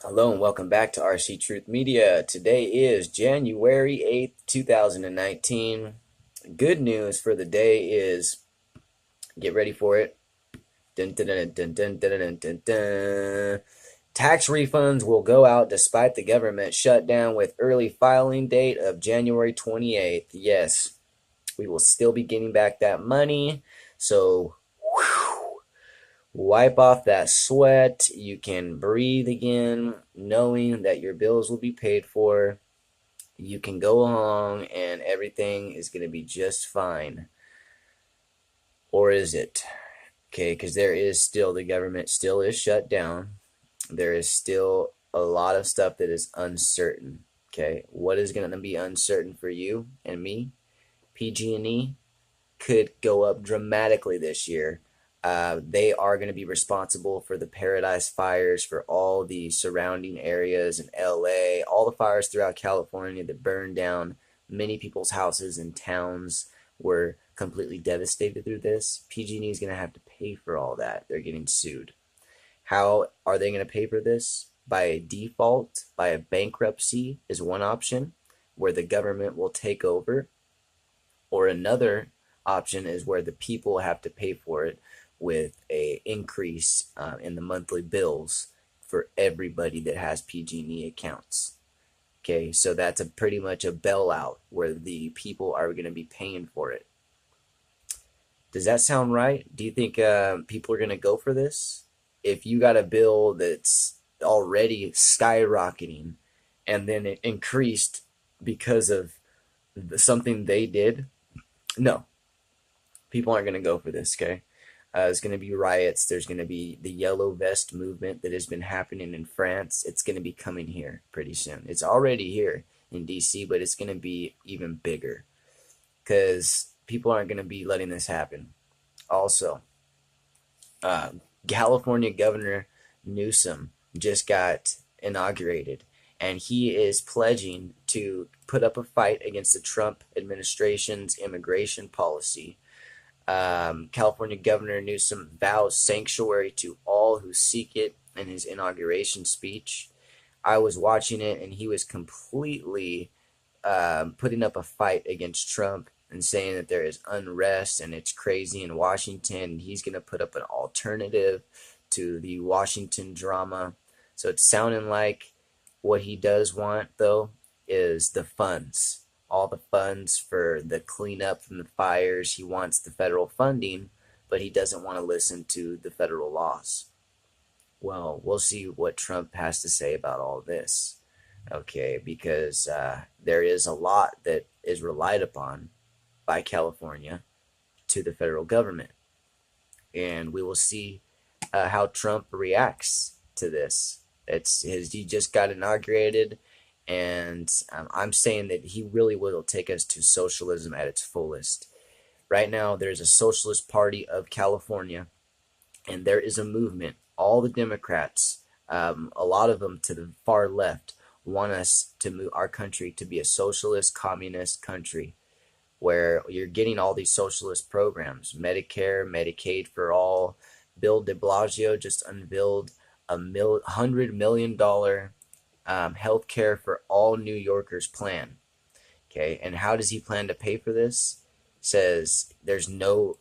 Hello and welcome back to RC Truth Media. Today is January 8th, 2019. Good news for the day is, get ready for it. Dun, dun, dun, dun, dun, dun, dun, dun, dun. Tax refunds will go out despite the government shutdown with early filing date of January 28th. Yes, we will still be getting back that money. So, wipe off that sweat. You can breathe again, knowing that your bills will be paid for. You can go along and everything is going to be just fine. Or is it? Okay, because there is still, the government still is shut down. There is still a lot of stuff that is uncertain. Okay, what is going to be uncertain for you and me? PG&E could go up dramatically this year. They are going to be responsible for the Paradise fires, for all the surrounding areas in LA, all the fires throughout California that burned down many people's houses and towns were completely devastated through this. PG&E is going to have to pay for all that. They're getting sued. How are they going to pay for this? By a default, by a bankruptcy is one option where the government will take over, or another option is where the people have to pay for it with a increase in the monthly bills for everybody that has PG&E accounts. Okay, so that's pretty much a bailout where the people are going to be paying for it. Does that sound right? Do you think people are going to go for this? If you got a bill that's already skyrocketing and then it increased because of something they did, no, people aren't going to go for this. Okay, there's going to be riots. There's going to be the yellow vest movement that has been happening in France. It's going to be coming here pretty soon. It's already here in DC, but it's going to be even bigger because people aren't going to be letting this happen. Also, uh, California Governor Newsom just got inaugurated, and he is pledging to put up a fight against the Trump administration's immigration policy. California Governor Newsom vows sanctuary to all who seek it in his inauguration speech. I was watching it, and he was completely putting up a fight against Trump and saying that there is unrest and it's crazy in Washington. He's going to put up an alternative to the Washington drama. So it's sounding like what he does want, though, is the funds. All the funds for the cleanup from the fires. He wants the federal funding, but he doesn't want to listen to the federal laws. Well, we'll see what Trump has to say about all this. Okay, because there is a lot that is relied upon by California to the federal government. And we will see how Trump reacts to this. He just got inaugurated, and I'm saying that he really will take us to socialism at its fullest. Right now, there's a Socialist Party of California, and there is a movement. All the Democrats, a lot of them to the far left, want us to move our country to be a socialist, communist country where you're getting all these socialist programs, Medicare, Medicaid for all. Bill de Blasio just unveiled $100 million health care for all New Yorkers plan. Okay, and how does he plan to pay for this? Says there's no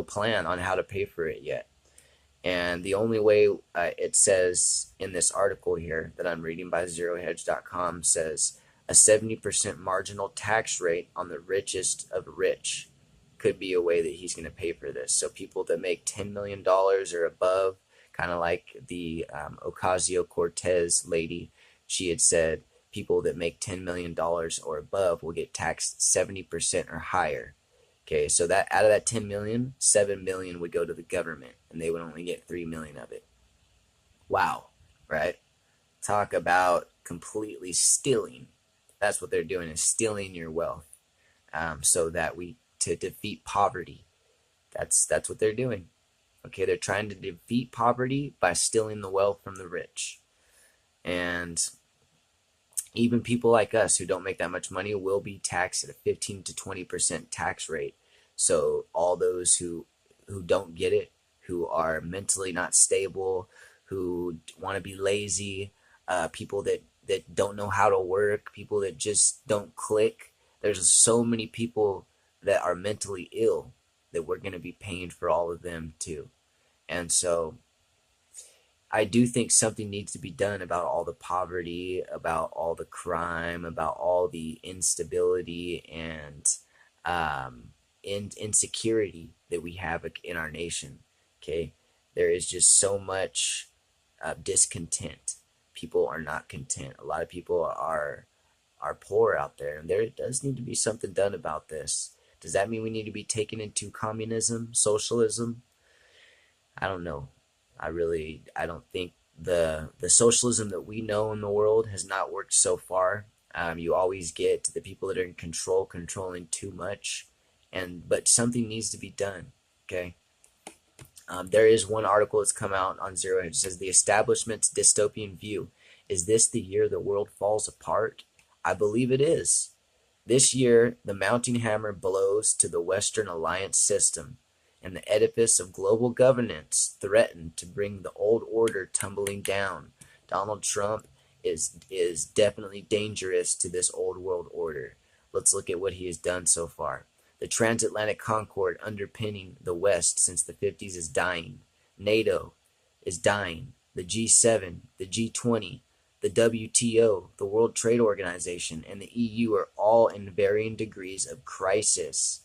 plan on how to pay for it yet. And the only way, it says in this article here that I'm reading by zerohedge.com, says a 70% marginal tax rate on the richest of rich could be a way that he's going to pay for this. So people that make $10 million or above, kind of like the Ocasio-Cortez lady, she had said people that make $10 million or above will get taxed 70% or higher. Okay, so that out of that 10 million, 7 million would go to the government, and they would only get 3 million of it. Wow, right? Talk about completely stealing. That's what they're doing, is stealing your wealth, so that we to defeat poverty. That's what they're doing. Okay, they're trying to defeat poverty by stealing the wealth from the rich, and even people like us who don't make that much money will be taxed at a 15 to 20% tax rate. So all those who don't get it, who are mentally not stable, who want to be lazy, people that don't know how to work, people that just don't click. There's so many people that are mentally ill that we're going to be paying for all of them too. And so I do think something needs to be done about all the poverty, about all the crime, about all the instability and insecurity that we have in our nation. Okay, there is just so much discontent. People are not content. A lot of people are poor out there, and there does need to be something done about this. Does that mean we need to be taken into communism, socialism? I don't know. I don't think the socialism that we know in the world has not worked so far. You always get the people that are in control controlling too much, and but something needs to be done. Okay. There is one article that's come out on Zero Hedge. It says the establishment's dystopian view. Is this the year the world falls apart? I believe it is. This year, the mounting hammer blows to the Western Alliance system, and the edifice of global governance threatened to bring the old order tumbling down. Donald Trump is definitely dangerous to this old world order. Let's look at what he has done so far. The transatlantic concord underpinning the West since the 50s is dying. NATO is dying. The G7, the G20, the WTO, the World Trade Organization, and the EU are all in varying degrees of crisis.